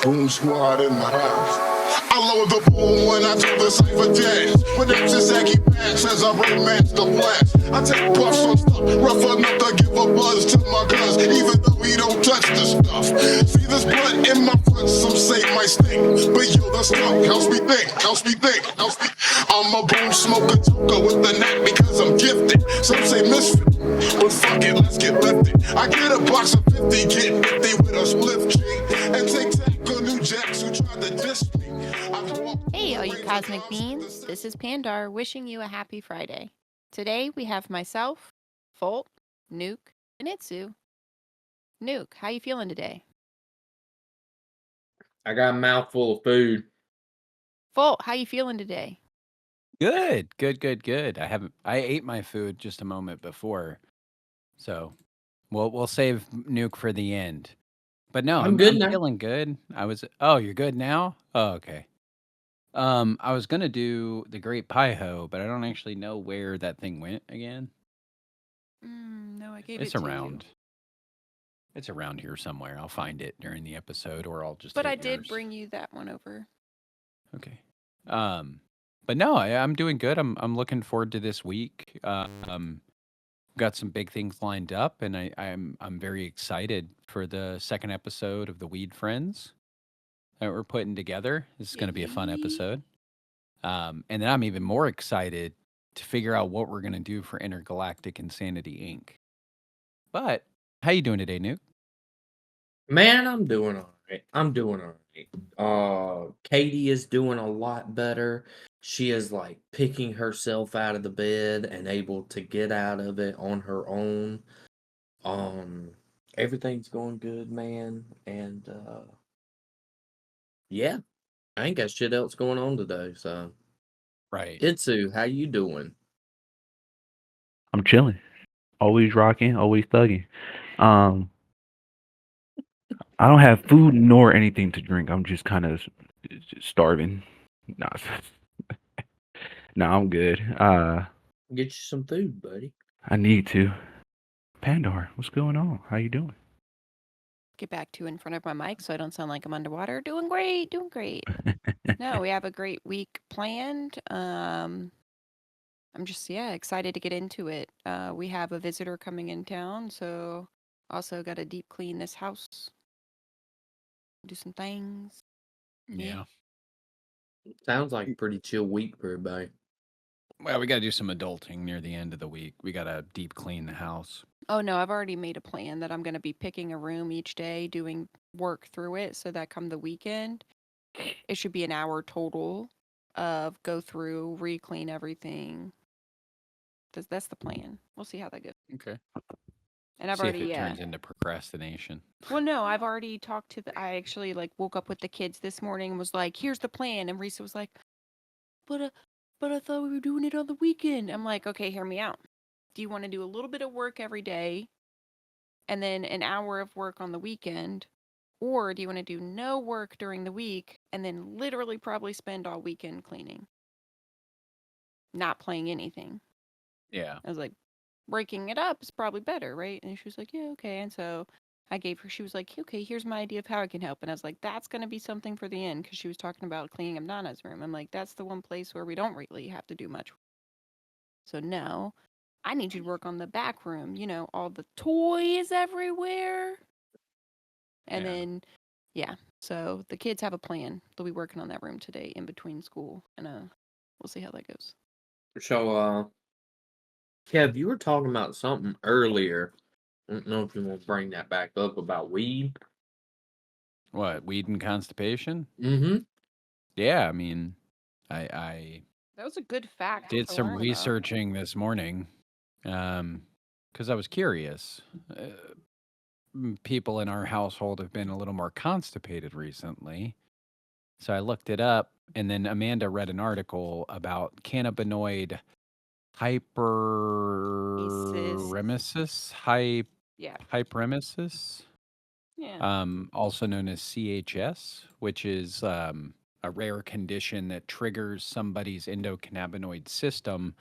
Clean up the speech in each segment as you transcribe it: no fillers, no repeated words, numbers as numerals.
Boom squad in the house. I lower the boom when I do the cipher dash. But that's just Aggie Patch as I romance the blast. I take puffs on stuff, rough enough to give a buzz to my guns, even though we don't touch the stuff. See this blunt in my front, some say might stink, but yo, the skunk helps me think, helps me think, helps me. I'm a boom smoker joker with the knack because I'm gifted. Some say misfit, but fuck it, let's get lifted. I get a box of 50, get 50 with a split G, and take tackle new jacks who tried to diss me. Hey, all you cosmic beings, this is Pandar wishing you a happy Friday. Today we have myself, Folt, Nuke, and Itsu. Nuke, how you feeling today? I got a mouthful of food. Folt, how you feeling today? Good. I ate my food just a moment before, so we'll save Nuke for the end. But no, I'm good now. feeling good. Oh, you're good now? Oh, okay. I was gonna do the Great Pie Ho, but I don't actually know where that thing went again. No, I gave It's it to around. you. It's around here somewhere. I'll find it during the episode, or I'll just. But hit I did yours. bring you that one over. Okay. But no, I'm doing good. I'm looking forward to this week. Got some big things lined up, and I'm very excited for the second episode of the Weed Friends that we're putting together. This is going to be a fun episode. And then I'm even more excited to figure out what we're going to do for Intergalactic Insanity Inc. But how you doing today, Nuke? Man, I'm doing all right. Katie is doing a lot better. She is like picking herself out of the bed and able to get out of it on her own. Everything's going good, man. And yeah, I ain't got shit else going on today. So, Right. Itsu, how you doing? I'm chilling. Always rocking, always thugging. I don't have food nor anything to drink. I'm just kind of starving. Nah, nah, I'm good. Get you some food, buddy. I need to. Pandar, what's going on? How you doing? Get back to in front of my mic so I don't sound like I'm underwater. Doing great. No, we have a great week planned. I'm just excited to get into it. We have a visitor coming in town, so also got to deep clean this house, do some things. Yeah. Sounds like a pretty chill week for everybody. Well, we got to do some adulting near the end of the week. We got to deep clean the house. Oh no, I've already made a plan that I'm going to be picking a room each day, doing work through it, so that come the weekend, it should be an hour total of go through, re-clean everything. That's the plan. We'll see how that goes. Okay. And I've See already if it turns into procrastination. Well, no, I've already talked to I actually woke up with the kids this morning and was like, "Here's the plan." And Risa was like, "But I thought we were doing it on the weekend." I'm like, "Okay, hear me out. Do you want to do a little bit of work every day and then an hour of work on the weekend? Or do you want to do no work during the week and then literally probably spend all weekend cleaning? Not playing anything." Yeah. I was like, breaking it up is probably better, right? And she was like, "Yeah, okay." And so I gave her, she was like, "Okay, here's my idea of how I can help." And I was like, "That's going to be something for the end," because she was talking about cleaning up Nana's room. I'm like, "That's the one place where we don't really have to do much." So no, I need you to work on the back room, all the toys everywhere. And then, so the kids have a plan. They'll be working on that room today in between school. And we'll see how that goes. So, Kev, you were talking about something earlier. I don't know if you want to bring that back up about weed. What, weed and constipation? Mm-hmm. Yeah, I mean, I That was a good fact. did to some learn about. researching this morning, because I was curious. People in our household have been a little more constipated recently, so I looked it up, and then Amanda read an article about cannabinoid hyperemesis, Yeah. hyperemesis, Yeah. also known as CHS, which is a rare condition that triggers somebody's endocannabinoid system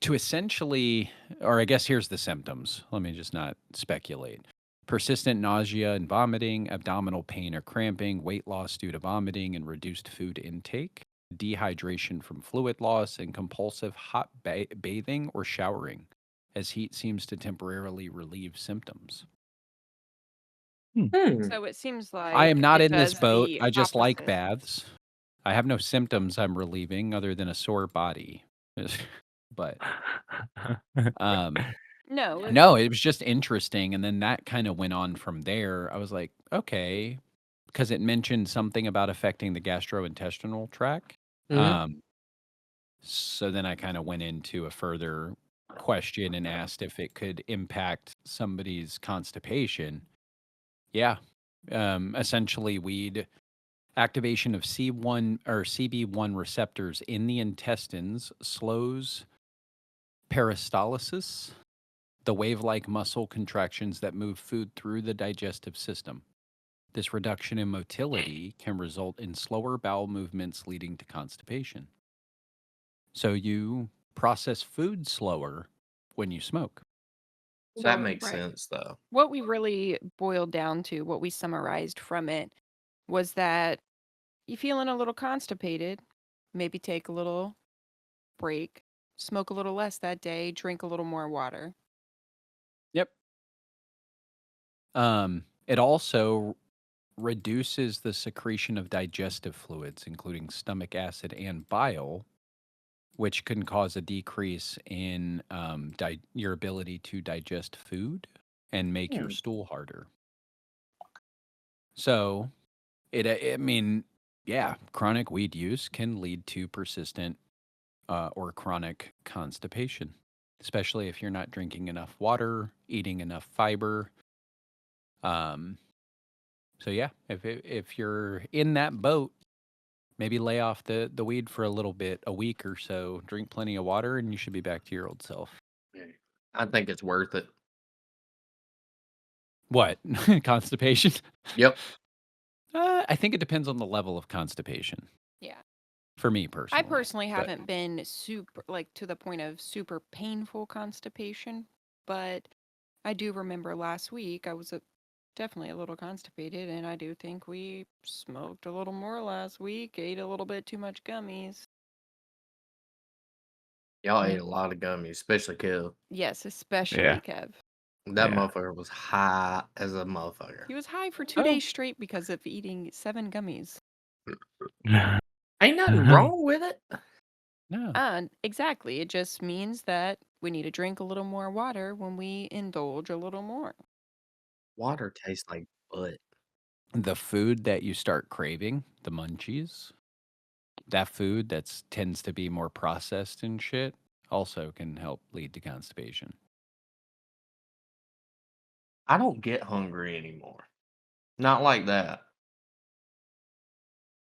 to essentially, or I guess here's the symptoms. Let me just not speculate. persistent nausea and vomiting, abdominal pain or cramping, weight loss due to vomiting and reduced food intake, dehydration from fluid loss, and compulsive hot bathing or showering, as heat seems to temporarily relieve symptoms. So it seems I like am not it in this does boat. the I just like opposite. baths. I have no symptoms I'm relieving other than a sore body. But No, no, it was just interesting. And then that kind of went on from there. I was like, okay, because it mentioned something about affecting the gastrointestinal tract. Mhm. So then I kind of went into a further question and asked if it could impact somebody's constipation. Yeah. Essentially, weed activation of C1 or CB1 receptors in the intestines slows peristalsis, the wave-like muscle contractions that move food through the digestive system. This reduction in motility can result in slower bowel movements leading to constipation. So you process food slower when you smoke. That So, makes right. sense, though. What we really boiled down to, what we summarized from it, was that you feeling a little constipated, maybe take a little break, smoke a little less that day, drink a little more water. Yep. It also reduces the secretion of digestive fluids, including stomach acid and bile, which can cause a decrease in your ability to digest food and make your Hmm. stool harder. So, I mean, yeah, chronic weed use can lead to persistent or chronic constipation, especially if you're not drinking enough water, eating enough fiber. So yeah, if you're in that boat, maybe lay off the weed for a little bit, a week or so, drink plenty of water, and you should be back to your old self. I think it's worth it. What? Constipation? Yep. I think it depends on the level of constipation. Yeah. For me I personally. personally but- haven't been super, like, to the point of super painful constipation, but I do remember last week I was definitely a little constipated, and I do think we smoked a little more last week, ate a little bit too much gummies. Y'all Yeah. ate a lot of gummies, especially Kev. Yes, especially Yeah. Kev. That Yeah. motherfucker was high as a motherfucker. He was high for 2 Oh. days straight because of eating 7 gummies. Ain't nothing wrong with it. No. Exactly. It just means that we need to drink a little more water when we indulge a little more. Water tastes like butt. The food that you start craving, the munchies, that food that tends to be more processed and shit, also can help lead to constipation. I don't get hungry anymore. Not like that.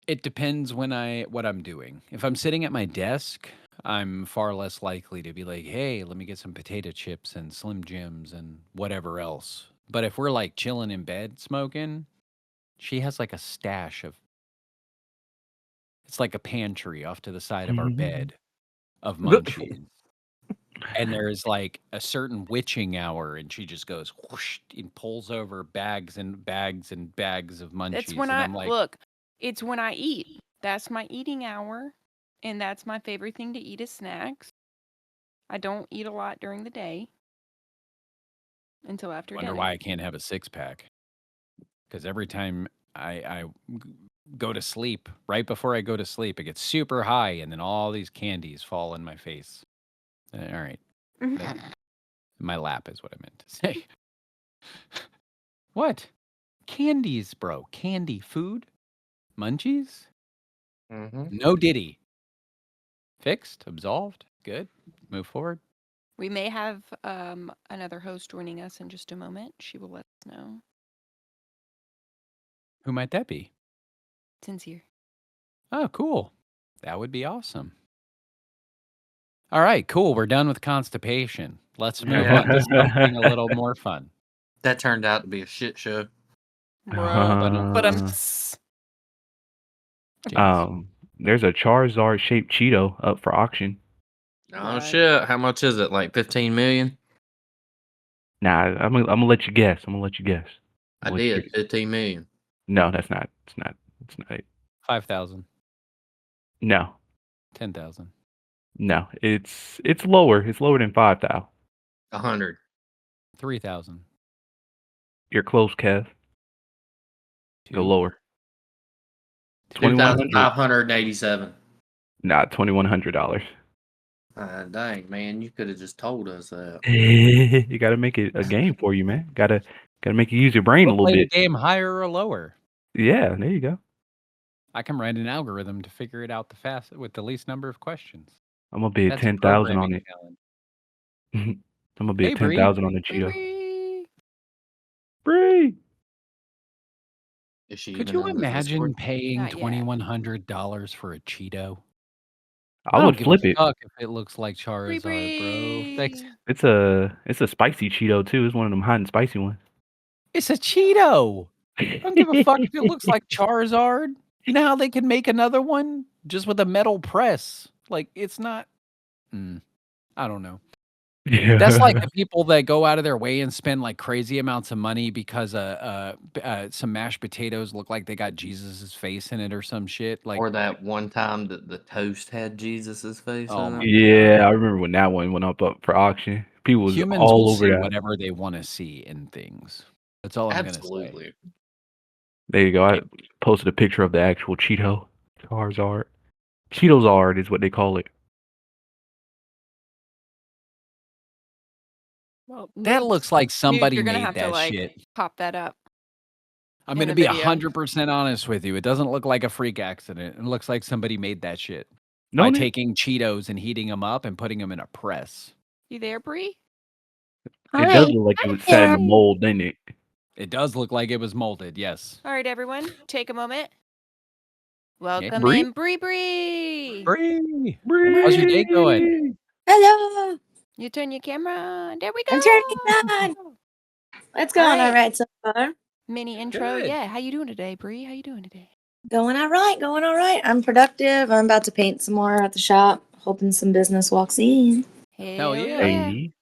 It depends what I'm doing. If I'm sitting at my desk, I'm far less likely to be like, hey, let me get some potato chips and Slim Jims and whatever else. But if we're like chilling in bed smoking, she has like a stash of, it's like a pantry off to the side of our bed of munchies. And there's like a certain witching hour, and she just goes whoosh and pulls over bags and bags and bags of munchies. That's when and I I'm like, look. It's when I eat. That's my eating hour, and that's my favorite thing to eat is snacks. I don't eat a lot during the day until after wonder dinner. why I can't have a 6-pack. Because every time I go to sleep, right before I go to sleep, it gets super high, and then all these candies fall in my face. All right. My lap is what I meant to say. What? Candies, bro. Candy. Food? Munchies? Mm-hmm. No diddy. Fixed? Absolved? Good. Move forward. We may have another host joining us in just a moment. She will let us know. Who might that be? Sincere. Oh, cool. That would be awesome. All right, cool. We're done with constipation. Let's move on to something a little more fun. That turned out to be a shit show. But I'm. James. There's a Charizard shaped Cheeto up for auction. Oh What? shit! How much is it? Like 15 million? Nah, I'm gonna let you guess. I'm gonna let you guess. I I'm gonna let you did guess. 15 million. No, that's not. It's not. It's not it. 5,000. No, 10,000. no. It's lower. It's lower than 5,000. 100. 3,000. You're close, Kev. Go 2. lower. 2,100. 2,587. Nah, $2,100. Dang, man, you could have just told us that. You gotta make it a game for you, man. Gotta make you use your brain a We'll little play the bit. game higher or lower. Yeah, there you go. I can write an algorithm to figure it out the fast with the least number of questions. I'm gonna bid That's a 10,000 on programming it. challenge. I'm gonna bid Hey, Bree. 10,000 on the Bree, Cheeto. Bree. Free. Is she Could even you in the imagine Discord? paying Not yet. $2,100 for a Cheeto? I don't would give flip a it. fuck if it looks like Bree, Charizard, bro. That's Bree. It's a spicy Cheeto too. It's one of them hot and spicy ones. it's a Cheeto. I don't give a fuck if it looks like Charizard. You know how they can make another one just with a metal press? Like it's not. I don't know. That's like Yeah. the people that go out of their way and spend like crazy amounts of money because some mashed potatoes look like they got Jesus's face in it or some shit. Like, Or that one time that the toast had Jesus's face oh in my it? Yeah, I remember when that one went up for auction. People was humans will all over see that. whatever they want to see in things. That's all I'm gonna say. Absolutely. There you go. I posted a picture of the actual Cheeto. Charizard. Cheetozard is what they call it. Well, That noobs, looks like noob, somebody you're gonna made have to that like shit. pop that up. I'm in gonna the be video. 100% honest with you. It doesn't look like a freak accident. It looks like somebody made that shit by Don't it? taking Cheetos and heating them up and putting them in a press. You there, Bree? It does look like it was set in a mold, didn't it? It does look like it was molded, yes. All right, everyone, take a moment. Welcome Bree? in, Bree, Bree. Bree! How's your day going? Hello. You turn your camera on. There we go. I'm turning it on. It's going all right so far. Mini intro. Good. Yeah. How you doing today, Bree? How you doing today? Going all right. Going all right. I'm productive. I'm about to paint some more at the shop. Hoping some business walks in. Hell yeah. Hey.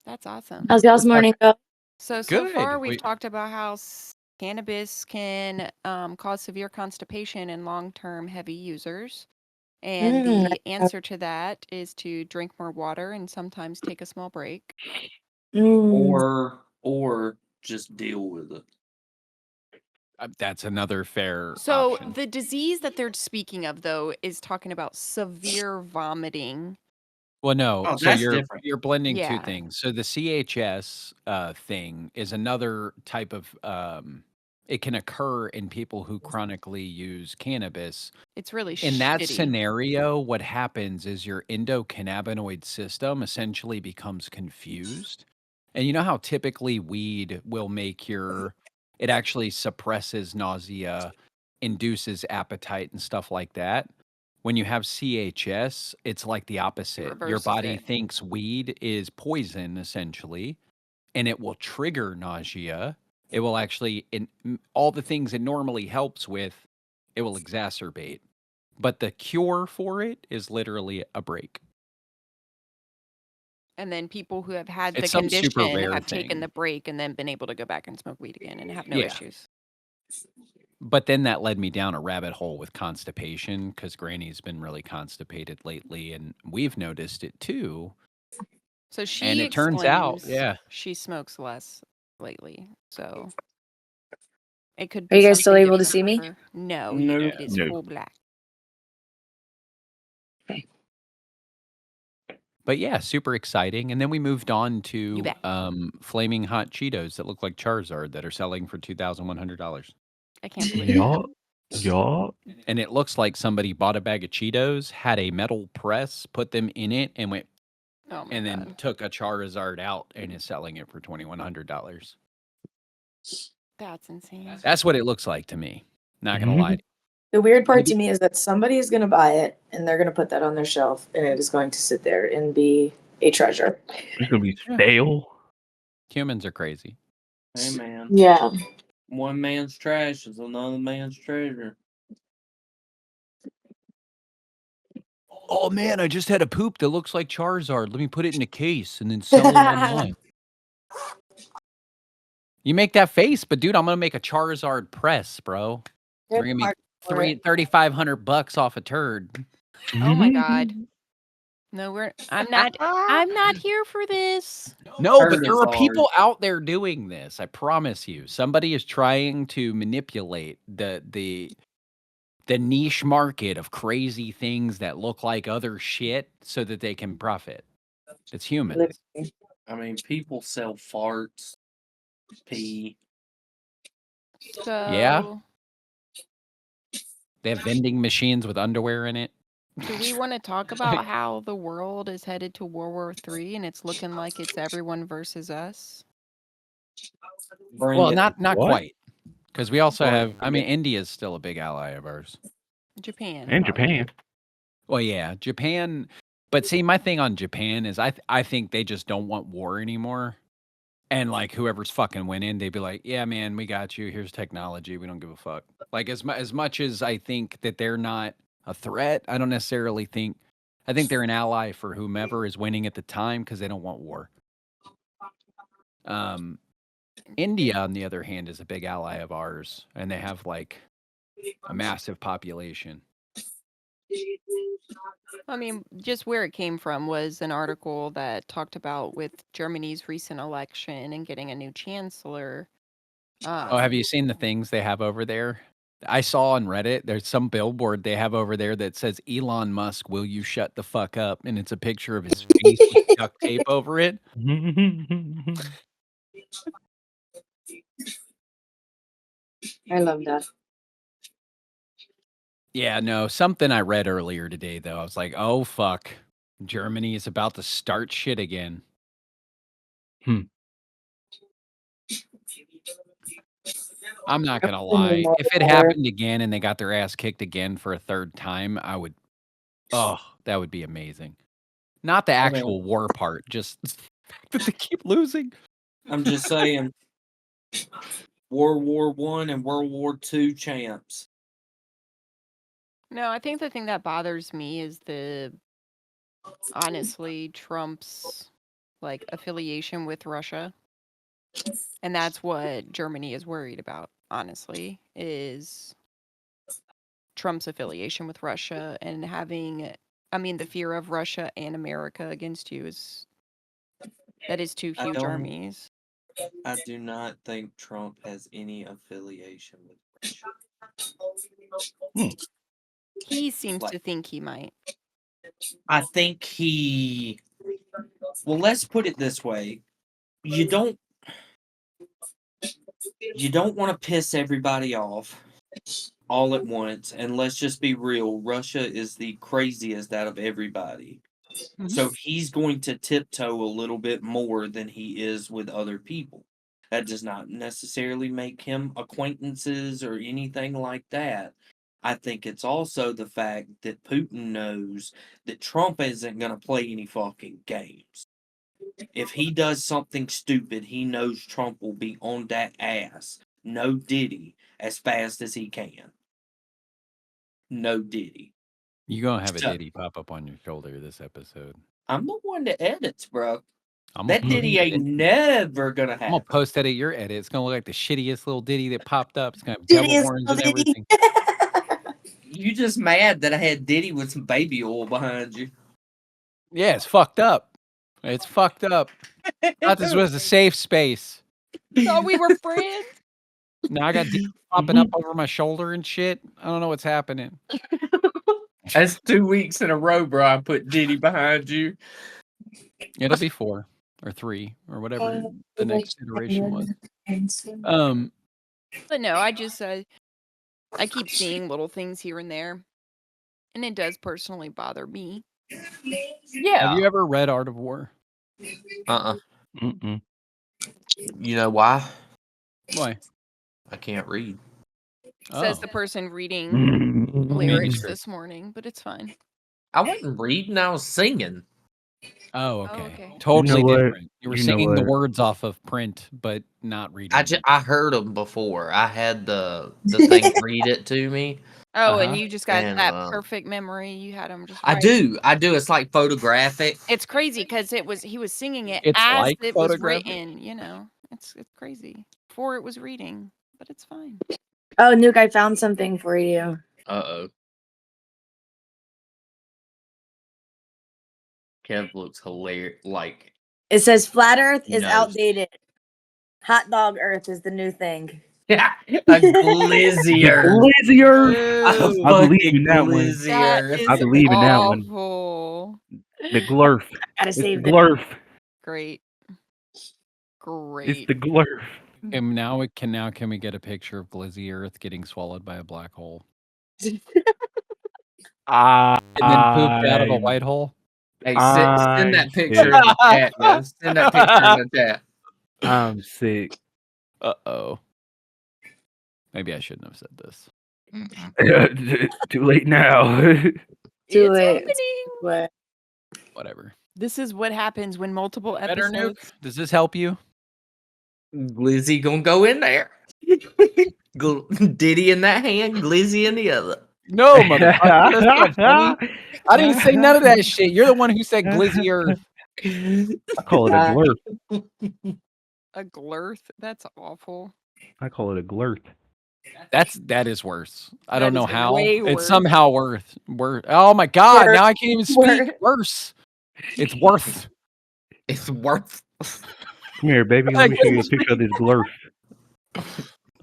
That's awesome. How's y'all's morning go? So Good. far we've talked about how cannabis can cause severe constipation in long-term heavy users. And the answer to that is to drink more water and sometimes take a small break. Or just deal with it. That's another fair So option. the disease that they're speaking of, though, is talking about severe vomiting. Well, no. Oh, So that's different. you're blending two Yeah. things. So the CHS thing is another type of it can occur in people who chronically use cannabis. It's really In that shitty. scenario, what happens is your endocannabinoid system essentially becomes confused. And you know how typically weed will make it actually suppresses nausea, induces appetite and stuff like that. When you have CHS, it's like the opposite. Your reverses body it. thinks weed is poison essentially, and it will trigger nausea. It will actually all the things it normally helps with, it will exacerbate. But the cure for it is literally a break. And then people who have had It's the some super condition rare have taken thing. the break and then been able to go back and smoke weed again and have no Yeah. issues. But then that led me down a rabbit hole with constipation because Granny's been really constipated lately, and we've noticed it too. So she And it turns out, explains yeah. she smokes less lately. So it could Are be you guys still something able to different see me? for her. No, Nope. it is Nope. full black. But yeah, super exciting. And then we moved on to bet. flaming hot Cheetos that look like Charizard that are selling for $2,100. I can't believe that. Y'all. And it looks like somebody bought a bag of Cheetos, had a metal press, put them in it, and went Oh my and God. then took a Charizard out and is selling it for $2,100. That's insane. That's what it looks like to me. Not gonna lie. The weird part Maybe- to me is that somebody is going to buy it and they're going to put that on their shelf and it is going to sit there and be a treasure. It's gonna be stale. Humans are crazy. Hey, man. Yeah. One man's trash is another man's treasure. Oh man, I just had a poop that looks like Charizard. Let me put it in a case and then sell it online. You make that face, but dude, I'm gonna make a Charizard press, bro. We're gonna make $3,500 off a turd. Oh my god. No, I'm not here for this. No, but Turd there is are hard. people out there doing this. I promise you. Somebody is trying to manipulate the niche market of crazy things that look like other shit so that they can profit. It's humans. I mean, people sell farts, pee. So They have vending machines with underwear in it. do we want to talk about how the world is headed to World War III and it's looking like it's everyone versus us? Bring Well, it. not What? quite. Because we also Bring have, I mean, it. India's still a big ally of ours. Japan. And Japan. Well, yeah, Japan. But see, my thing on Japan is I think they just don't want war anymore. And like whoever's fucking winning, they'd be like, yeah, man, we got you. Here's technology. We don't give a fuck. Like as much as I think that they're not a threat, I don't necessarily think. I think they're an ally for whomever is winning at the time because they don't want war. India, on the other hand, is a big ally of ours, and they have like a massive population. I mean, just where it came from was an article that talked about with Germany's recent election and getting a new chancellor. Oh, have you seen the things they have over there? I saw on Reddit, there's some billboard they have over there that says, Elon Musk, will you shut the fuck up? And it's a picture of his face with duct tape over it. I love that. Yeah, no, something I read earlier today, though. I was like, oh, fuck. Germany is about to start shit again. I'm not going to lie. If it happened again and they got their ass kicked again for a third time, I would, oh, that would be amazing. Not the actual war part, just that they keep losing. I'm just saying. World War I and World War II champs. No, I think the thing that bothers me is honestly, Trump's like affiliation with Russia. And that's what Germany is worried about, honestly, is Trump's affiliation with Russia and having, I mean, the fear of Russia and America against you that is two huge armies. I do not think Trump has any affiliation with Russia. He seems to think he might. I think he. Well, let's put it this way: you don't want to piss everybody off all at once, and let's just be real. Russia is the craziest out of everybody. Mm-hmm. So he's going to tiptoe a little bit more than he is with other people. That does not necessarily make him acquaintances or anything like that. I think it's also the fact that Putin knows that Trump isn't going to play any fucking games. If he does something stupid, he knows Trump will be on that ass. No diddy, as fast as he can. No diddy. You're going to have a Diddy pop up on your shoulder this episode. I'm the one that edits, bro. I'm That Diddy ain't never gonna happen. I'm gonna post edit your edit. It's gonna look like the shittiest little Diddy that popped up. It's gonna have devil horns and everything. You just mad that I had Diddy with some baby oil behind you. Yeah, it's fucked up. It's fucked up. Thought this was a safe space. Thought we were friends. Now I got Diddy popping up over my shoulder and shit. I don't know what's happening. That's 2 weeks in a row, bro. I put Diddy behind you. It'll be 4 or 3 or whatever the next iteration was. But no, I just I keep seeing little things here and there, and it does personally bother me. Yeah. Have you ever read Art of War? Mm-mm. You know why? Why? I can't read. Says the person reading lyrics this morning, but it's fine. I wasn't reading, I was singing. Oh, Oh, okay. okay. Totally You know what? different. You were You know singing the what? words off of print, but not reading. them. I heard them before. I had the thing read it to me. Oh, and you just got And, that perfect memory. You had them just. I right. do. It's like photographic. It's crazy because he was singing it It's as like it was photographic? written. You know, it's crazy. Before it was reading, but it's fine. Oh, Nuke, I found something for you. Uh-oh. Kev looks hilarious. Like, It says flat Earth is knows. outdated. Hot dog Earth is the new thing. a glizzier. Glizzier. A Ew, I believe fucking in that one. that glizzier. is I believe in that one. awful. The glurf. Gotta It's the save this. glurf. Great. It's Great. the glurf. And now can we get a picture of Glizzy Earth getting swallowed by a black hole and then pooped out of a white hole? Hey, send that I'm picture sick. in the chat, man. Send that picture in the chat. I'm sick. Uh-oh. Maybe I shouldn't have said this. Too late now. Do It's it. happening. What? Whatever. This is what happens when multiple Better Nuke? episodes. Does this help you? Glizzy gonna go in there. Diddy in that hand, Glizzy in the other. No, motherfucker. That's not funny. I didn't say none of that shit. You're the one who said Glizzy Earth. I call it a glurf. A glurth? That's awful. I call it a glurf. That is worse. I That don't know is how. way It's worse. somehow worth. Oh my god! Worth. Now I can't even speak. Worse. It's worth. It's worth. Come here, baby. Let me show you a picture of this glurf.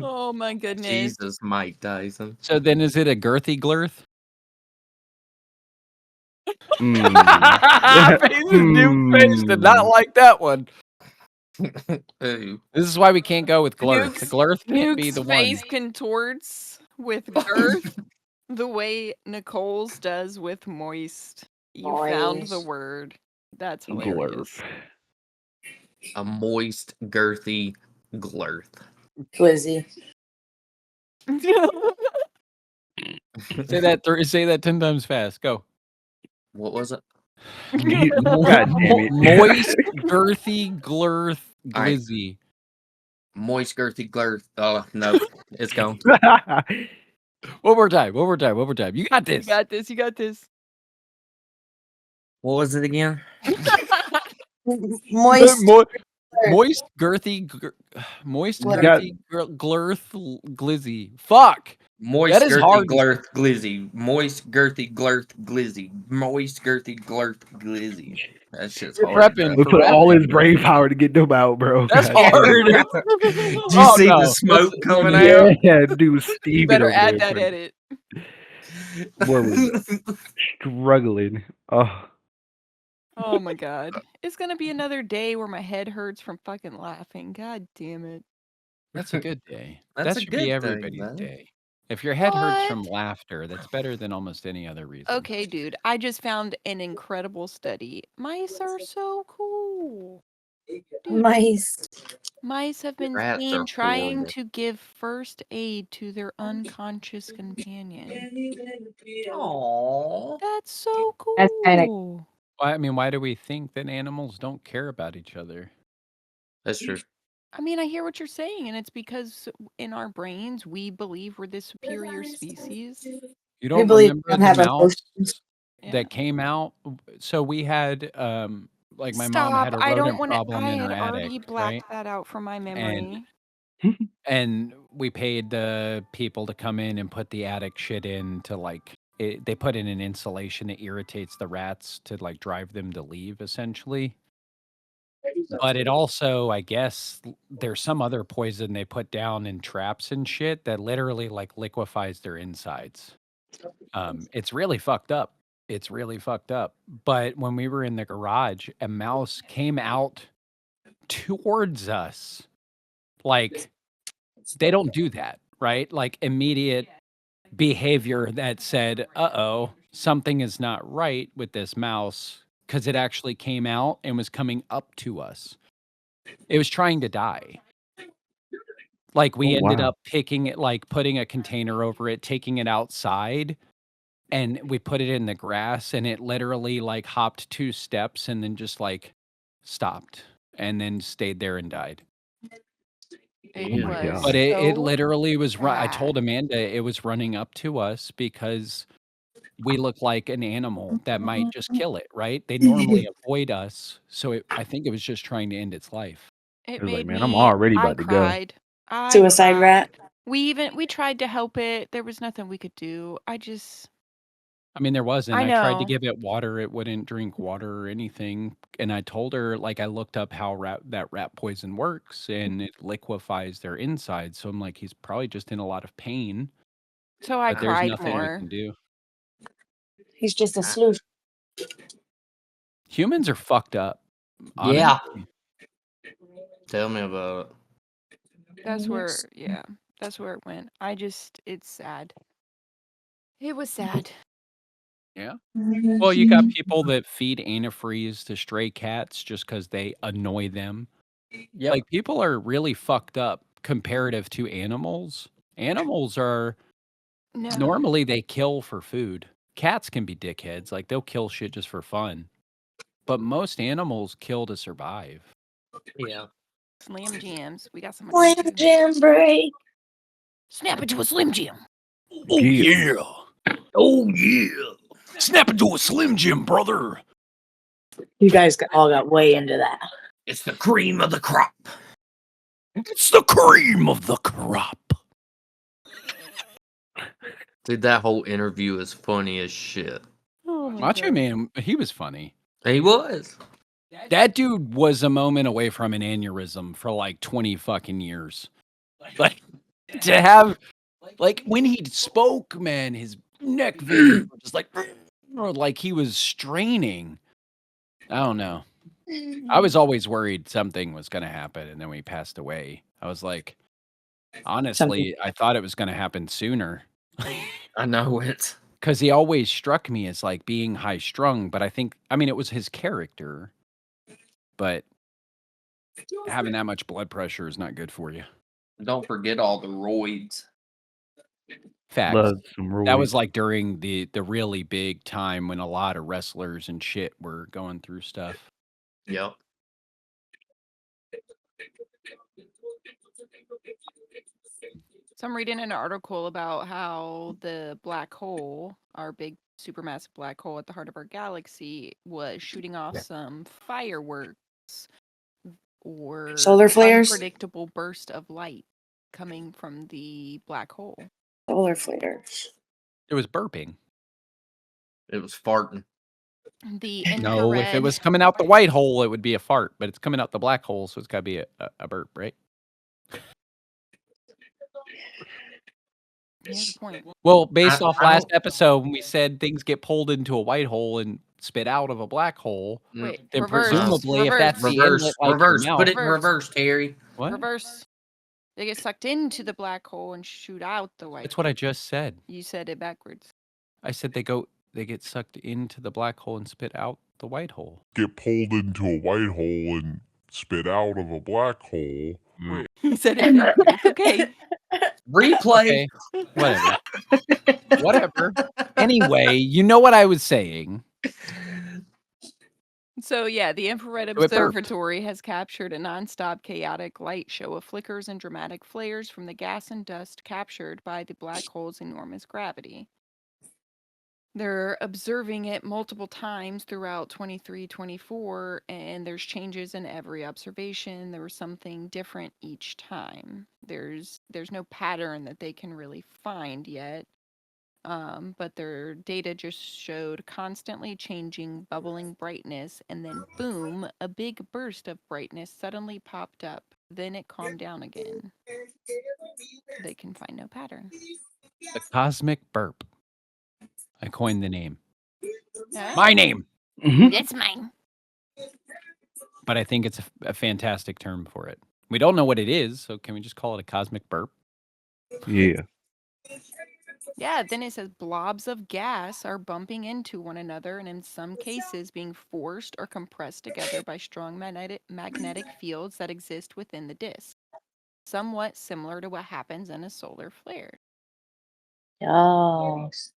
Oh my goodness. Jesus, Mike Tyson. So then, is it a girthy glurth? Nuke face did not like that one. Ooh. This is why we can't go with glurth. The Nuke's- glurth can't be Nuke's the one. face contorts with girth the way Nicole's does with moist. You found the Moist. word. That's hilarious. Glurf. A moist, girthy glurth. Glizzy. Say that 10 times fast. Go. What was it? God damn it. Moist, girthy, glurth, All right. glizzy. Moist, girthy glurth. Oh, no. It's gone. One more time. You got You this. got this. You got this. What was it again? Moist. Moist, girthy, Glurth. girthy, glurth, glizzy. Fuck. Moist, That is girthy hard. glurth, glizzy. Moist, girthy glurth, glizzy. Moist, girthy glurth, glizzy. That shit's You're hard. prepping. We for put all rapping. his brain power to get them out, bro. That's God hard. Did you Oh, see no. the smoke That's- coming no, out? Yeah, dude was You steaming better over add there. that edit. Boy was struggling. Oh, Oh my god. It's gonna be another day where my head hurts from fucking laughing. God damn it. That's a good day. That's That a should good be thing, everybody's man. day. If your head hurts from What? laughter, that's better than almost any other reason. Okay, dude. I just found an incredible study. Mice are so cool. Dude, Mice. mice have been Rats seen are trying horrible. to give first aid to their unconscious companion. Aww. That's so That's kinda- cool. Why do we think that animals don't care about each other? That's true. I mean, I hear what you're saying, and it's because in our brains we believe we're the superior species. You We don't believe remember we don't the have mouse emotions. Yeah. that came out? So we had like my mom Stop. had a I don't rodent want to. problem I in had her already attic, blacked right? that out from my memory. And we paid the people to come in and put the attic shit in to like they put in an insulation that irritates the rats to like drive them to leave essentially. But it also, I guess, there's some other poison they put down in traps and shit that literally like liquefies their insides. It's really fucked up. It's really fucked up. But when we were in the garage, a mouse came out towards us. Like, they don't do that, right? Like, immediate behavior that said, uh-oh, something is not right with this mouse, because it actually came out and was coming up to us. It was trying to die. Like, we ended up picking it, like putting a container over it, taking it outside, and we put it in the grass, and it literally like hopped 2 steps and then just like stopped and then stayed there and died. It my was God. But it so literally was I told bad. Amanda it was running up to us because we look like an animal that might just kill it, right? They normally avoid us, so I think it was just trying to end its life. It I was like, made man, I'm me. already I about to go. cried. I Suicide cried. rat. We tried to help it. There was nothing we could do. I mean, there wasn't. I I tried to know. give it water. It wouldn't drink water or anything. And I told her, like, I looked up how that rat poison works, and it liquefies their insides. So I'm like, he's probably just in a lot of pain, So I but there's cried nothing we more. can do. He's just a Ah. sleuth. Humans are fucked up. Yeah. Honestly. Tell me about it. That's where, yeah, that's where it went. It's sad. It was sad. Yeah. Well, you got people that feed antifreeze to stray cats just because they annoy them. Yep. Like, people are really fucked up comparative to animals. Animals are No. normally they kill for food. Cats can be dickheads, like they'll kill shit just for fun. But most animals kill to survive. Yeah. Slim Jims. We got some of Slam them too. Jam break. Snap into a Slim Jim. Oh Yeah. yeah. Oh yeah. Snap into a Slim Jim, brother. You guys all got way into that. It's the cream of the crop. It's the cream of the crop. Dude, that whole interview is funny as shit. Oh my Macho God. Man, he was funny. He was. That dude was a moment away from an aneurysm for like 20 fucking years. Like, to have, like, when he spoke, man, his neck veins were just like he was straining. I don't know. I was always worried something was going to happen, and then when he passed away, I was like, honestly, I thought it was going to happen sooner. I know it. Because he always struck me as like being high strung, but I mean, it was his character. But having that much blood pressure is not good for you. Don't forget all the roids. Facts. Love some That was roids. like during the really big time when a lot of wrestlers and shit were going through stuff. Yep. So I'm reading an article about how the black hole, our big supermassive black hole at the heart of our galaxy, was shooting off some fireworks or Solar flares? unpredictable burst of light coming from the black hole. Solar flares. It was burping. It was farting. The No, if it infrared. was coming out the white hole, it would be a fart, but it's coming out the black hole, so it's got to be a burp, right? He has a point. Well, based off I last don't- episode when we said things get pulled into a white hole and spit out of a black hole, Wait, then reverse. presumably if that's the reverse, inlet like reverse. your mouth, Put it in reverse, Terry. what? Reverse. They get sucked into the black hole and shoot out the white. That's what I just said. You said it backwards. I said they get sucked into the black hole and spit out the white hole. Get pulled into a white hole and spit out of a black hole. You said it backwards. Okay. Replay. Okay, whatever. Whatever. Anyway, you know what I was saying. So yeah, the infrared it burped. observatory has captured a nonstop chaotic light show of flickers and dramatic flares from the gas and dust captured by the black hole's enormous gravity. They're observing it multiple times throughout 23-24, and there's changes in every observation. There was something different each time. There's no pattern that they can really find yet. But their data just showed constantly changing bubbling brightness, and then boom, a big burst of brightness suddenly popped up. Then it calmed down again. They can find no pattern. The cosmic burp. I coined the name. Ah, My name. that's mine. But I think it's a fantastic term for it. We don't know what it is, so can we just call it a cosmic burp? Yeah. Yeah, then it says blobs of gas are bumping into one another and in some cases being forced or compressed together by strong magnetic fields that exist within the disk. Somewhat similar to what happens in a solar flare. Yes.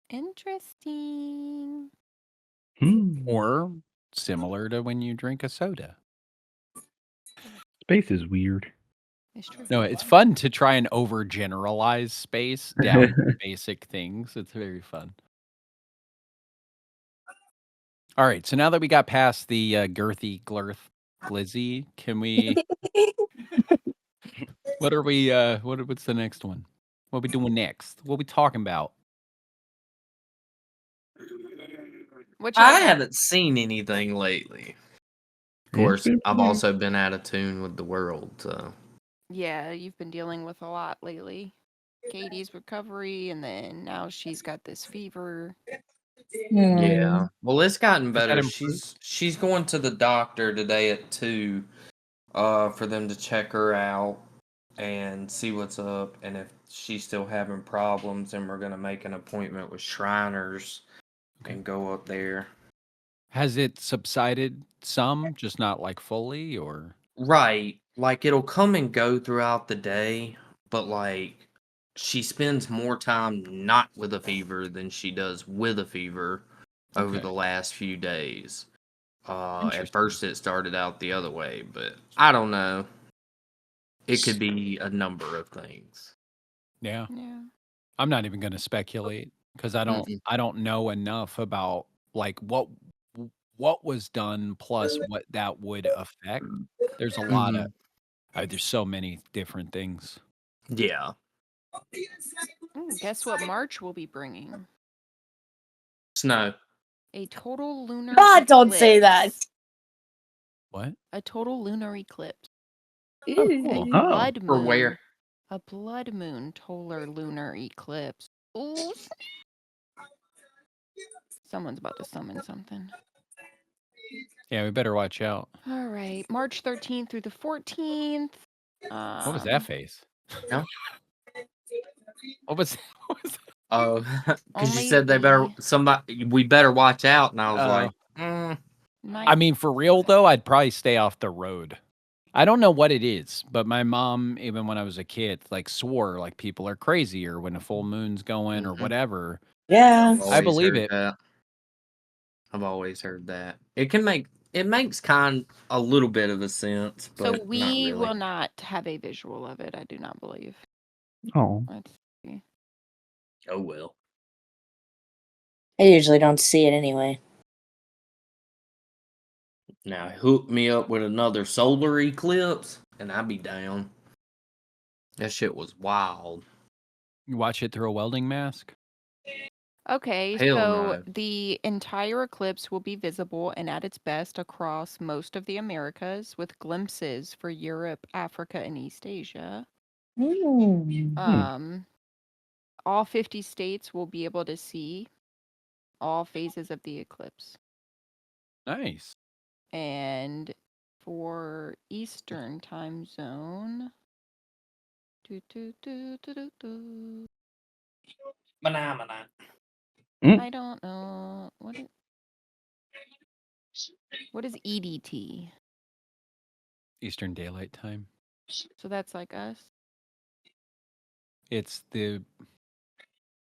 Interesting. Or similar to when you drink a soda. Space is weird. It's true. No, it's fun to try and overgeneralize space down to basic things. It's very fun. All right. So now that we got past the girthy glurth glizzy, can we? What are we? What's the next one? What are we doing next? What are we talking about? What y'all I got? haven't seen anything lately. Of course, I've also been out of tune with the world, so. Yeah, you've been dealing with a lot lately. Katie's recovery, and then now she's got this fever. Yeah. Well, it's gotten Has that better. improved? She's going to the doctor today at 2 for them to check her out and see what's up, and if she's still having problems, then we're gonna make an appointment with Shriners and go up there. Has it subsided some, just not like fully, or? Right. Like it'll come and go throughout the day, but like she spends more time not with a fever than she does with a fever over Okay. the last few days. At Interesting. first it started out the other way, but I don't know. It could be a number of things. Yeah. Yeah. I'm not even going to speculate because Mm-mm. I don't know enough about like what was done plus what that would affect. There's a lot of there's so many different things. Yeah. Guess what March will be bringing? Snow. A total lunar God, don't say that. eclipse. What? A total lunar eclipse. Oh, Ew. cool. A Oh. blood For moon. where? A blood moon total lunar eclipse. Ooh. Someone's about to summon something. Yeah, we better watch out. All right. March 13th through the 14th. What was that face? No. What was that? Oh, because you Only said we better watch out, and I was like, I mean, for real though, I'd probably stay off the road. I don't know what it is, but my mom, even when I was a kid, like swore like people are crazy or when a full moon's going or Mhm. whatever. Yeah. I've I always believe heard it. that. I've always heard that. It makes a little bit of a sense, So but not we really. will not have a visual of it, I do not believe. Oh. Let's see. Oh well. I usually don't see it anyway. Now hook me up with another solar eclipse, and I'd be down. That shit was wild. You watch it through a welding mask. Okay, Hell so no. the entire eclipse will be visible and at its best across most of the Americas, with glimpses for Europe, Africa, and East Asia. All 50 states will be able to see all phases of the eclipse. Nice. And for Eastern time zone, Banana. I don't know what is EDT. Eastern Daylight Time. So that's like us. It's the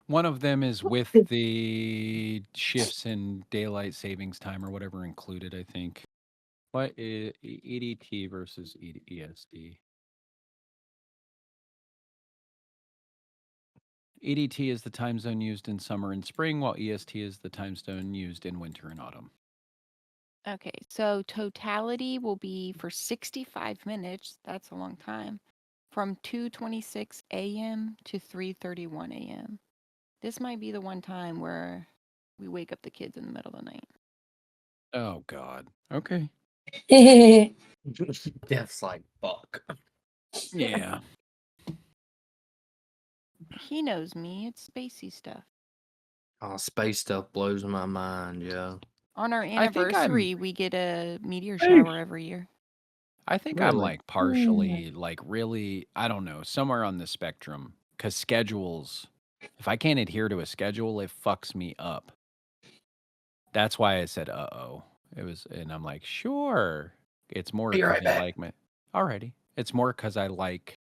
one of them is with the shifts in daylight savings time or whatever included, I think. What is EDT versus ESD? EDT is the time zone used in summer and spring, while EST is the time zone used in winter and autumn. Okay, so totality will be for 65 minutes. That's a long time. From 2:26 a.m. to 3:31 a.m. This might be the one time where we wake up the kids in the middle of the night. Oh God. Okay. Death's like fuck. Yeah. He knows me. It's spacey stuff. Oh, space stuff blows my mind, yo. On our I think I'm- anniversary, we get a meteor shower every year. I think I'm Really? like partially like really, I don't know, somewhere on the spectrum. Cause schedules, if I can't adhere to a schedule, it fucks me up. That's why I said uh-oh. It was, and I'm like, sure. It's more Be because right I back. like my alrighty. It's more because I like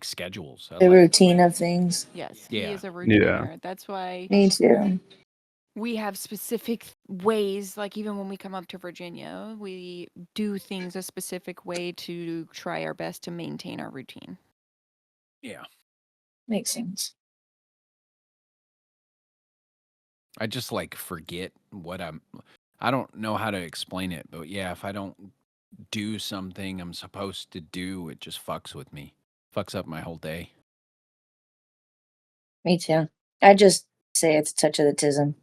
schedules. I The like routine of things. Yes, he Yeah. is a Yeah. routiner. That's why Me too. we have specific ways, like even when we come up to Virginia, we do things a specific way to try our best to maintain our routine. Yeah. Makes sense. I just like forget what I don't know how to explain it, but yeah, if I don't do something I'm supposed to do, it just fucks with me. Fucks up my whole day. Me too. I just say it's a touch of the tism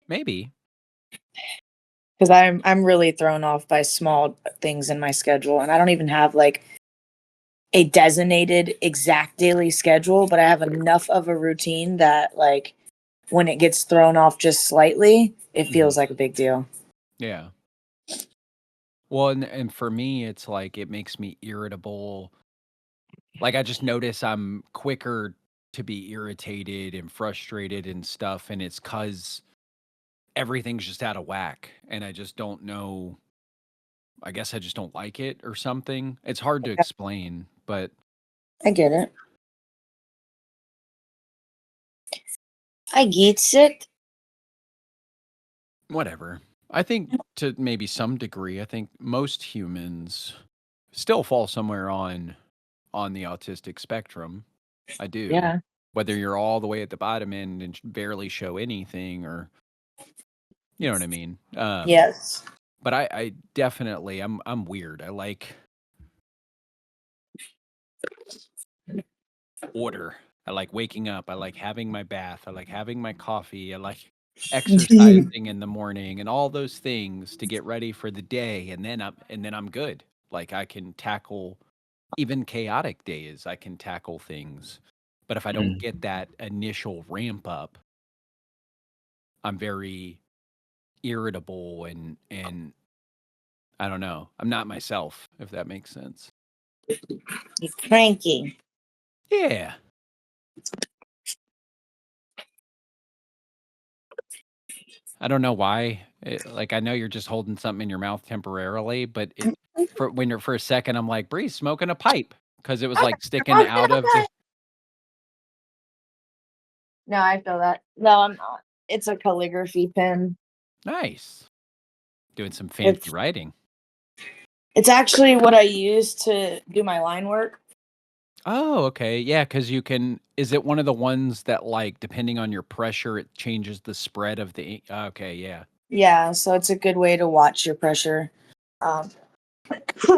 Maybe. because I'm really thrown off by small things in my schedule, and I don't even have like a designated exact daily schedule, but I have enough of a routine that like when it gets thrown off just slightly, it feels like a big deal. Yeah. Well, and for me, it's like it makes me irritable. Like I just notice I'm quicker to be irritated and frustrated and stuff, and it's cuz everything's just out of whack and I just don't know. I guess I just don't like it or something. It's hard to explain, but I get it. I gets it. whatever. I think to maybe some degree, I think most humans still fall somewhere on the autistic spectrum. I do. Yeah. Whether you're all the way at the bottom end and barely show anything, or you know what I mean. Yes. But I definitely I'm weird. I like order. I like waking up. I like having my bath. I like having my coffee. I like exercising in the morning and all those things to get ready for the day, and then I'm good. Like I can tackle even chaotic days. I can tackle things. But if I don't get that initial ramp up, I'm very irritable and I don't know. I'm not myself, if that makes sense. You're cranky. Yeah. I don't know why. Like I know you're just holding something in your mouth temporarily, but for a second I'm like, Bree's smoking a pipe because it was like sticking out of the. No, I feel that. No, I'm not. It's a calligraphy pen. Nice. Doing some fancy It's writing. it's actually what I use to do my line work. Oh, okay. Yeah, because you can. Is it one of the ones that, like, depending on your pressure, it changes the spread of the ink? Okay, yeah. Yeah, so it's a good way to watch your pressure. Um,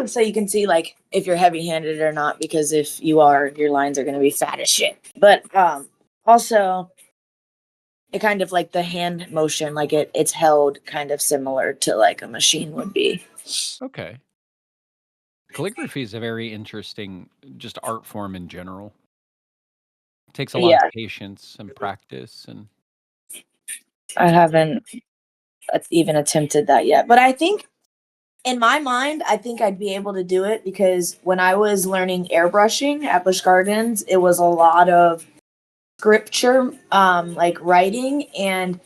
so you can see like if you're heavy handed or not, because if you are, your lines are gonna be fat as shit. But also it kind of like the hand motion, like it's held kind of similar to like a machine would be. Okay. Calligraphy is a very interesting, just art form in general. It takes a lot of Yeah, patience and practice, and I haven't even attempted that yet. But I think in my mind, I think I'd be able to do it because when I was learning airbrushing at Busch Gardens, it was a lot of scripture, like writing, and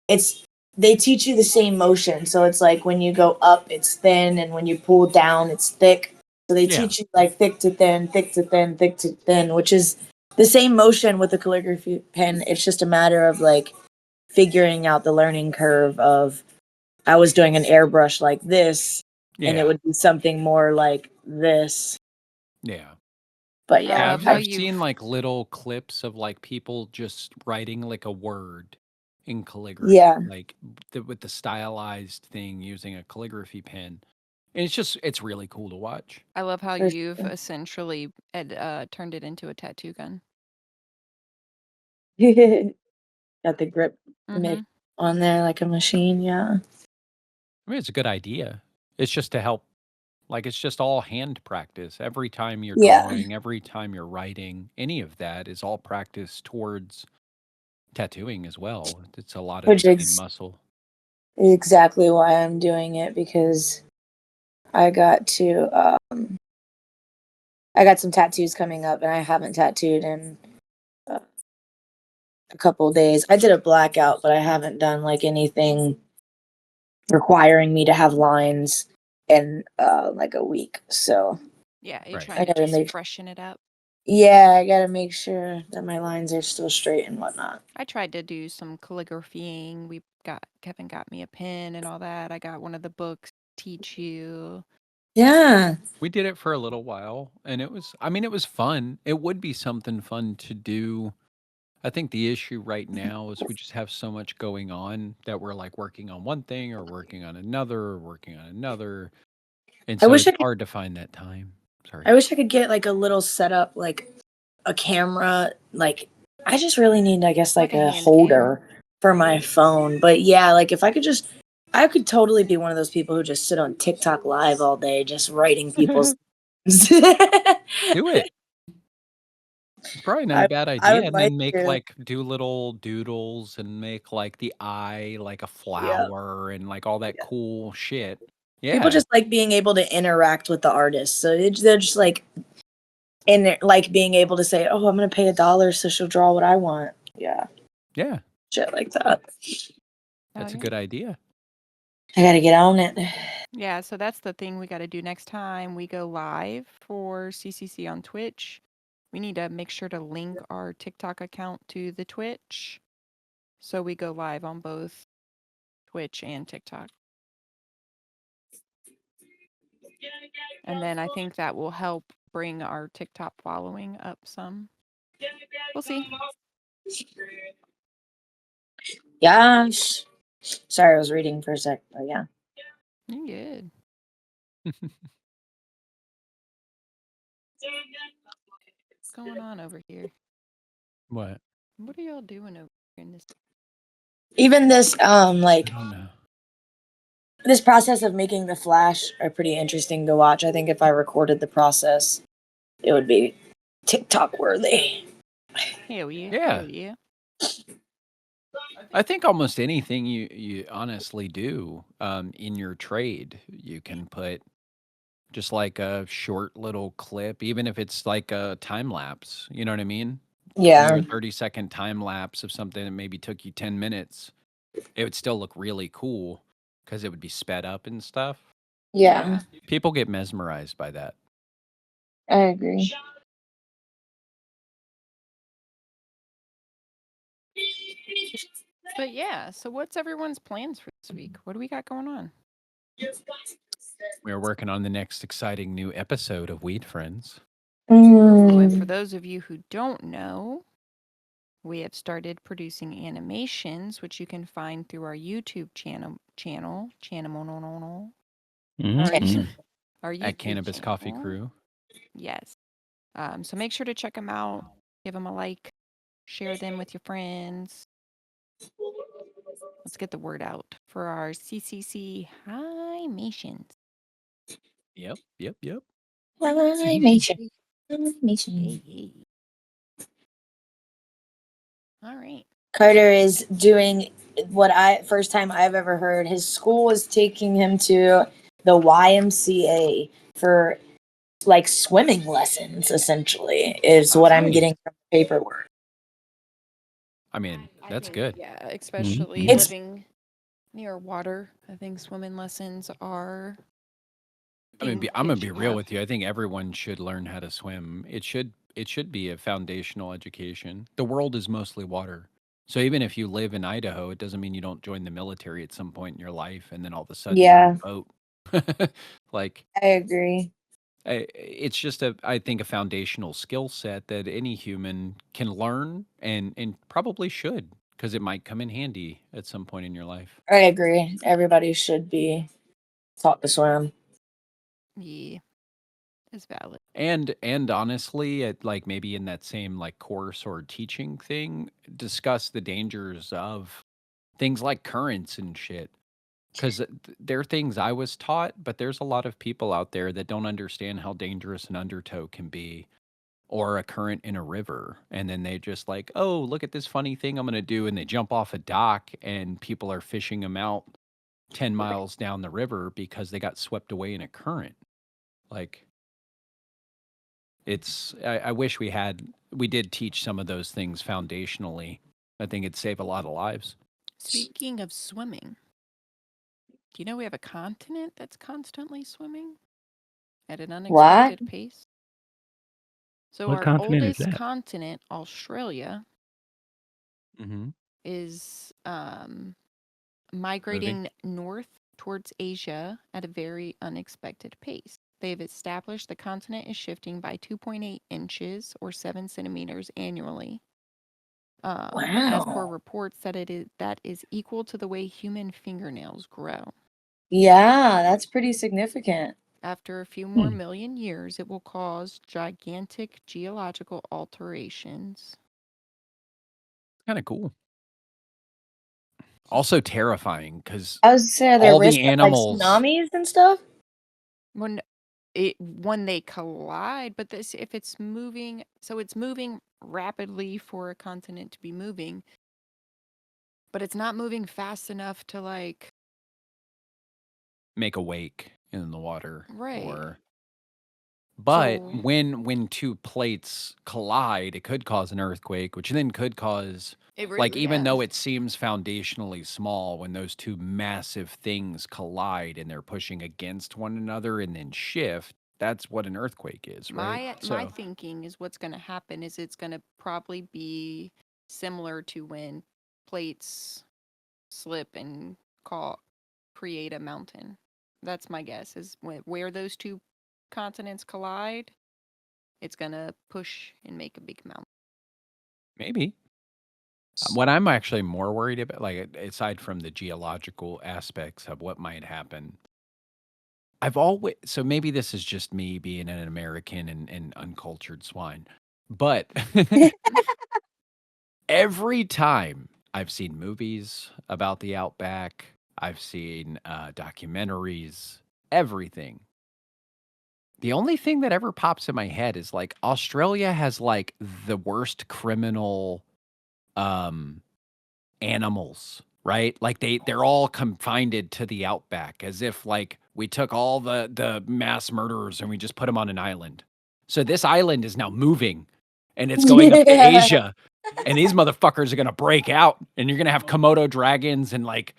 it's they teach you the same motion. So it's like when you go up, it's thin, and when you pull down, it's thick. So they yeah, teach you like thick to thin, thick to thin, thick to thin, which is the same motion with the calligraphy pen. It's just a matter of like figuring out the learning curve of I was doing an airbrush like this, and it yeah, would be something more like this. yeah. But I Yeah, yeah, love how I've you've seen like little clips of like people just writing like a word in calligraphy, yeah, like with the stylized thing using a calligraphy pen. And it's really cool to watch. I love how for you've sure. essentially turned it into a tattoo gun. Got the grip Mm-hmm. on there like a machine. Yeah, I mean, it's a good idea. It's just to help, like, it's just all hand practice. Every time you're yeah, drawing, every time you're writing, any of that is all practice towards tattooing as well. It's a lot of the which same is muscle. exactly why I'm doing it because I got to I got some tattoos coming up and I haven't tattooed in uh, a couple of days. I did a blackout, but I haven't done like anything requiring me to have lines in like a week. So Yeah, you're Right. trying I to gotta just make freshen it up. yeah, I gotta make sure that my lines are still straight and whatnot. I tried to do some calligraphying. Kevin got me a pen and all that. I got one of the books teach you. Yeah. We did it for a little while and it was, I mean, it was fun. It would be something fun to do. I think the issue right now is we just have so much going on that we're like working on one thing or working on another or working on another. And I so wish it's I could. hard to find that time. Sorry. I wish I could get like a little setup, like a camera. Like I just really need, I guess, Like like a a hand holder for my phone. But yeah, like if I could just, I could totally be one of those people who just sit on TikTok live all day, just writing people's. Do it. It's probably not I a bad I idea. would And like then make to. like do little doodles and make like the eye like a Yeah. flower and like all that cool shit. People Yeah. just like being able to interact with the artist, so they're just like in like being able to say, "Oh, I'm gonna pay $1, so she'll draw what I want." Yeah, Yeah. shit like that. That's a yeah. good idea. I gotta get on it. Yeah, so that's the thing we got to do next time we go live for CCC on Twitch. We need to make sure to link our TikTok account to the Twitch, so we go live on both Twitch and TikTok. And then I think that will help bring our TikTok following up some. We'll see. Yes. Sorry, I was reading for a sec, but yeah. You're good. What's going on over here? What? What are y'all doing over here in this? Even this, I like don't know. this process of making the flash are pretty interesting to watch. I think if I recorded the process, it would be TikTok worthy. Hell yeah. Yeah. Hell yeah. I think almost anything you honestly do in your trade, you can put just like a short little clip, even if it's like a time lapse. You know what I mean? Do Yeah. a 30-second time lapse of something that maybe took you 10 minutes. It would still look really cool because it would be sped up and stuff. Yeah, People get mesmerized by that. I agree. But yeah, so what's everyone's plans for this week? What do we got going on? We're working on the next exciting new episode of Weed Friends. Oh, and for Mm. those of you who don't know, we have started producing animations, which you can find through our YouTube channel. Mhm. Our At YouTube Cannabis Coffee channel. Crew. Yes. So make sure to check them out. Give them a like. Share them with your friends. Let's get the word out for our CCC Animations. Yep. Animation. Yay. All right. Carter is doing what first time I've ever heard. His school is taking him to the YMCA for like swimming lessons, essentially, is what I'm Nice. getting from the paperwork. I mean, I that's think, good. Yeah, especially It's- living near water. I think swimming lessons are. I'm thing gonna kids be should real have. with you. I think everyone should learn how to swim. It should be a foundational education. The world is mostly water. So even if you live in Idaho, it doesn't mean you don't join the military at some point in your life and then all of a sudden you're on Yeah, a boat. Like I agree. it's just I think a foundational skill set that any human can learn and probably should because it might come in handy at some point in your life. I agree. Everybody should be taught to swim. Yeah, it's valid. And honestly, like maybe in that same like course or teaching thing, discuss the dangers of things like currents and shit. Because there are things I was taught, but there's a lot of people out there that don't understand how dangerous an undertow can be or a current in a river. And then they just like, oh, look at this funny thing I'm going to do. And they jump off a dock and people are fishing them out 10 miles down the river because they got swept away in a current. Like, I wish we did teach some of those things foundationally. I think it'd save a lot of lives. Speaking of swimming, do you know we have a continent that's constantly swimming at an unexpected pace? So What our continent is oldest that? continent, Australia, Mm-hmm. is migrating north towards Asia at a very unexpected pace. They've established the continent is shifting by 2.8 inches or 7 centimeters annually. As per Wow. reports that is equal to the way human fingernails grow. Yeah, that's pretty significant. After a few more Hmm. million years, it will cause gigantic geological alterations. Kind of cool. Also terrifying because I was say, are there all the risks of like animals. tsunamis and stuff? When they collide, but this if it's moving, so it's moving rapidly for a continent to be moving, but it's not moving fast enough to like Make a wake in the water. Right. Or but So when two plates collide, it could cause an earthquake, which then could cause like even though it seems foundationally small, when those two massive things collide and they're pushing against one another and then shift, that's what an earthquake is, right? my thinking is what's going to happen is it's going to probably be similar to when plates slip and create a mountain. That's my guess is where those two continents collide, it's going to push and make a big mountain. Maybe. What I'm actually more worried about, like aside from the geological aspects of what might happen, I've always so maybe this is just me being an American and uncultured swine, but every time I've seen movies about the outback, I've seen documentaries, everything. The only thing that ever pops in my head is like Australia has like the worst criminal animals, right? Like they're all confined to the outback as if like we took all the mass murderers and we just put them on an island. So this island is now moving and it's going up to Yeah. Asia. And these motherfuckers are gonna break out and you're gonna have Komodo dragons and like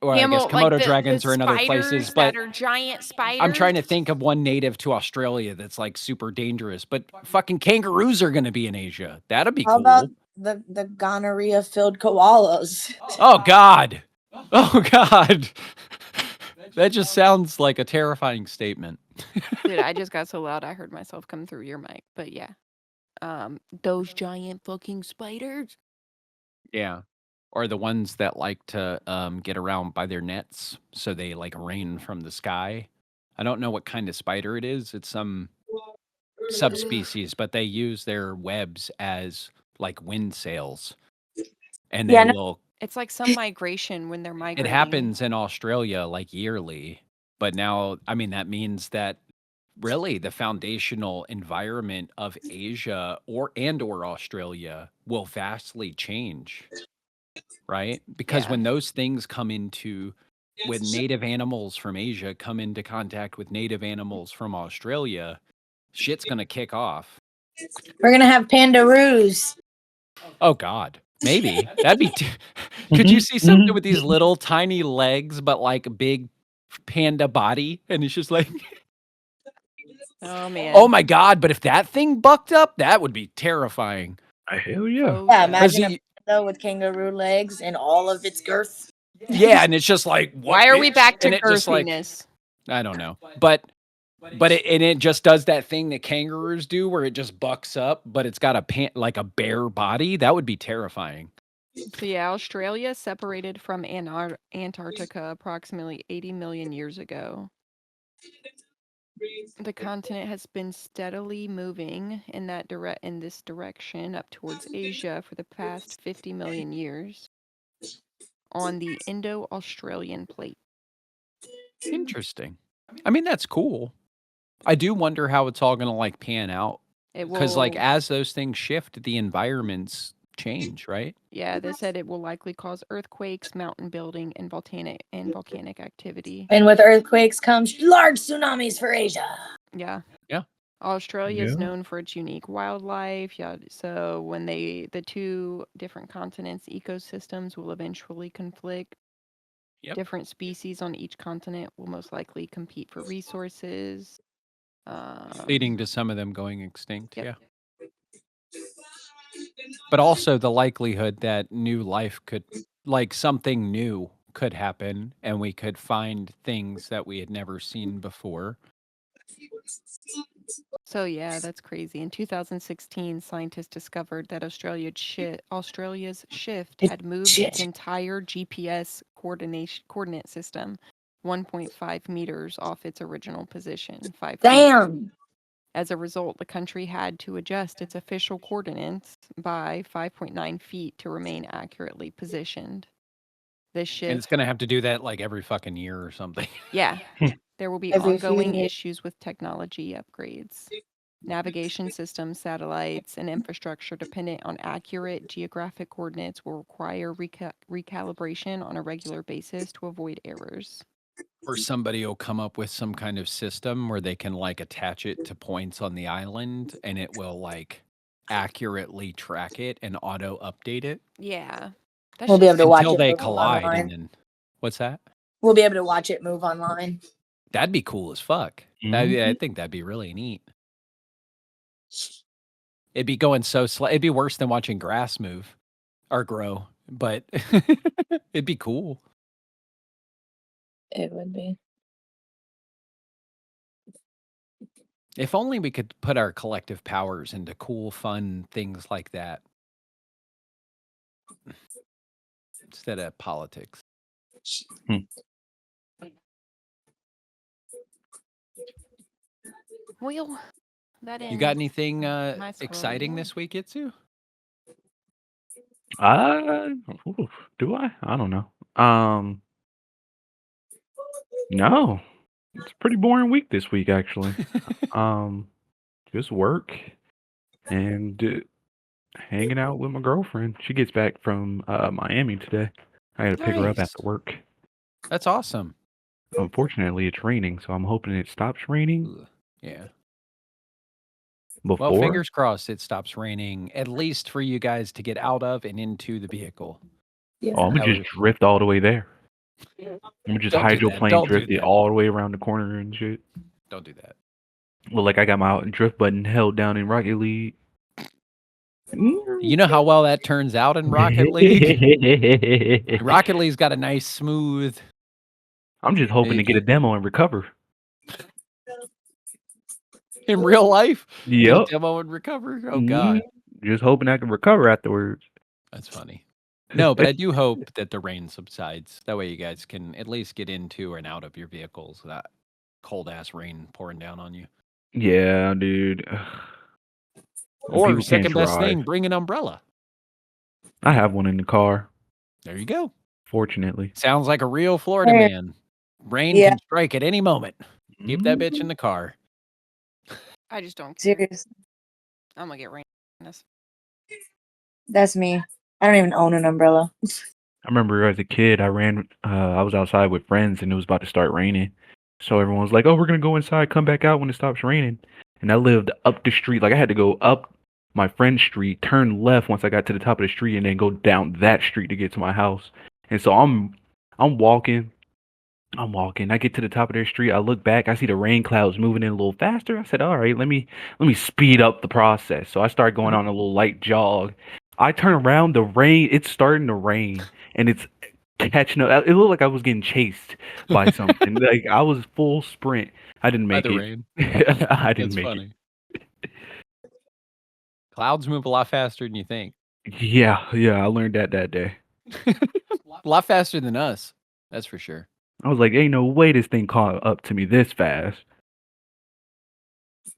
or I guess Komodo dragons are in other places, but are giant spiders. I'm trying to think of one native to Australia that's like super dangerous, but fucking kangaroos are gonna be in Asia. That'd be How cool. about the gonorrhea filled koalas? Oh God. Oh God. That just sounds like a terrifying statement. Dude, I just got so loud I heard myself come through your mic. But yeah. Those giant fucking spiders. Yeah. Or the ones that like to get around by their nets so they like rain from the sky. I don't know what kind of spider it is. It's some subspecies, but they use their webs as like wind sails. And Yeah, they no, will It's like some migration when they're it migrating. happens in Australia like yearly, but now I mean that means that really the foundational environment of Asia or Australia will vastly change, right? Because Yeah. when those things come into when native animals from Asia come into contact with native animals from Australia, shit's gonna kick off. we're gonna have pandaroos. Oh God, maybe that'd be. Could you see something with these little tiny legs, but like a big panda body, and it's just like, Oh man. oh my God! But if that thing bucked up, that would be terrifying. Hell yeah. Oh, Yeah, yeah. imagine he- a panda with kangaroo legs and all of its girth. Yeah, and it's just like, what, Why are we bitch? back to And it just like, girthiness? I don't know, but it just does that thing that kangaroos do, where it just bucks up, but it's got like a bare body. That would be terrifying. So yeah, Australia separated from Antarctica approximately 80 million years ago. The continent has been steadily moving in this direction up towards Asia for the past 50 million years on the Indo-Australian plate. Interesting. I mean, that's cool. I do wonder how it's all gonna like pan out. It Because like will, as those things shift, the environments change, right? yeah, they said it will likely cause earthquakes, mountain building, and volcanic activity. And with earthquakes comes large tsunamis for Asia. Yeah. Yeah. Australia is Yeah. known for its unique wildlife. Yeah, so when the two different continents' ecosystems will eventually conflict, Yep. different species on each continent will most likely compete for resources. Leading to some of them going extinct. Yep. Yeah. But also the likelihood that new life could, like something new could happen and we could find things that we had never seen before. So yeah, that's crazy. In 2016, scientists discovered that Australia's shift It- had moved its shit. entire GPS coordinate system 1.5 meters off its original position, 5 feet. Damn. As a result, the country had to adjust its official coordinates by 5.9 feet to remain accurately positioned. This And it's shift, gonna have to do that like every fucking year or something. yeah, there will be Every few ongoing years. issues with technology upgrades. Navigation systems, satellites, and infrastructure dependent on accurate geographic coordinates will require recalibration on a regular basis to avoid errors. Or somebody will come up with some kind of system where they can like attach it to points on the island and it will like accurately track it and auto update it Yeah. That's We'll be able just to watch until it they move collide. online. And then what's that? We'll be able to watch it move online. That'd be cool as fuck. I think that'd be really neat. It'd be going so slow. It'd be worse than watching grass move or grow, but it'd be cool. It would be. If only we could put our collective powers into cool, fun things like that instead of politics. well. That You got ends anything my exciting scroll. this week, Itsu? Oof, do I? I don't know. No. It's a pretty boring week this week, actually. Just work and hanging out with my girlfriend. She gets back from Miami today. I got to pick her up Nice. after work. That's awesome. Unfortunately, it's raining, so I'm hoping it stops raining Ugh, yeah. before. Well, fingers crossed it stops raining, at least for you guys to get out of and into the vehicle. Yeah. Oh, I'm That gonna just was- drift all the way there. I'm gonna just Don't do that. hydroplane Don't do drift it that. all the way around the corner and shit. Don't do that. Well, like I got my drift button held down in Rocket League. You know how well that turns out in Rocket League? Rocket League's got a nice smooth. I'm just hoping to get a demo and recover. In real life? Get a Yep. demo and recover? Oh, God. Just hoping I can recover afterwards. That's funny. No, but I do hope that the rain subsides. That way you guys can at least get into and out of your vehicles without cold-ass rain pouring down on you. Yeah, dude. Or People can't second best drive. thing, bring an umbrella. I have one in the car, There you go. fortunately. Sounds like a real Florida Hey. man. Rain Yeah. can strike at any moment. Keep that bitch in the car. I just don't care. Seriously. I'm gonna get rain. That's me. I don't even own an umbrella. I remember as a kid, I was outside with friends and it was about to start raining. So everyone was like, oh, we're going to go inside, come back out when it stops raining. And I lived up the street. Like I had to go up my friend's street, turn left once I got to the top of the street and then go down that street to get to my house. And so I'm walking. I get to the top of their street. I look back. I see the rain clouds moving in a little faster. I said, all right, let me speed up the process. So I start going on a little light jog. I turn around, it's starting to rain, and it's catching up. It looked like I was getting chased by something. Like I was full sprint. I didn't By make the it. rain. I didn't That's make funny. Clouds move a lot faster than you think. it. Yeah, I learned that day. A lot faster than us. That's for sure. I was like, ain't no way this thing caught up to me this fast.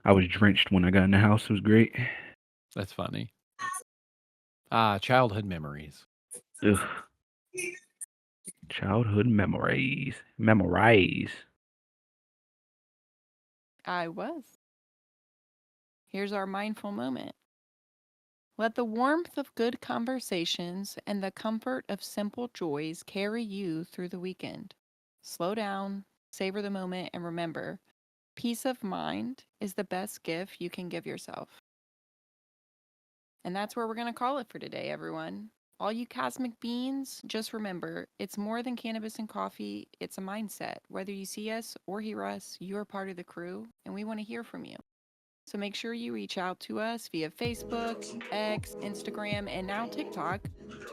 I was drenched when I got in the house. It was great. That's funny. Ah, childhood memories. Ugh. Childhood memories. Memorize. I was. Here's our mindful moment. Let the warmth of good conversations and the comfort of simple joys carry you through the weekend. Slow down, savor the moment, and remember, peace of mind is the best gift you can give yourself. And that's where we're going to call it for today, everyone. All you cosmic beings, just remember, it's more than cannabis and coffee. It's a mindset. Whether you see us or hear us, you are part of the crew, and we want to hear from you. So make sure you reach out to us via Facebook, X, Instagram, and now TikTok,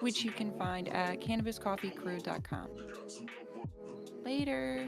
which you can find at cannabiscoffeecrew.com. Later.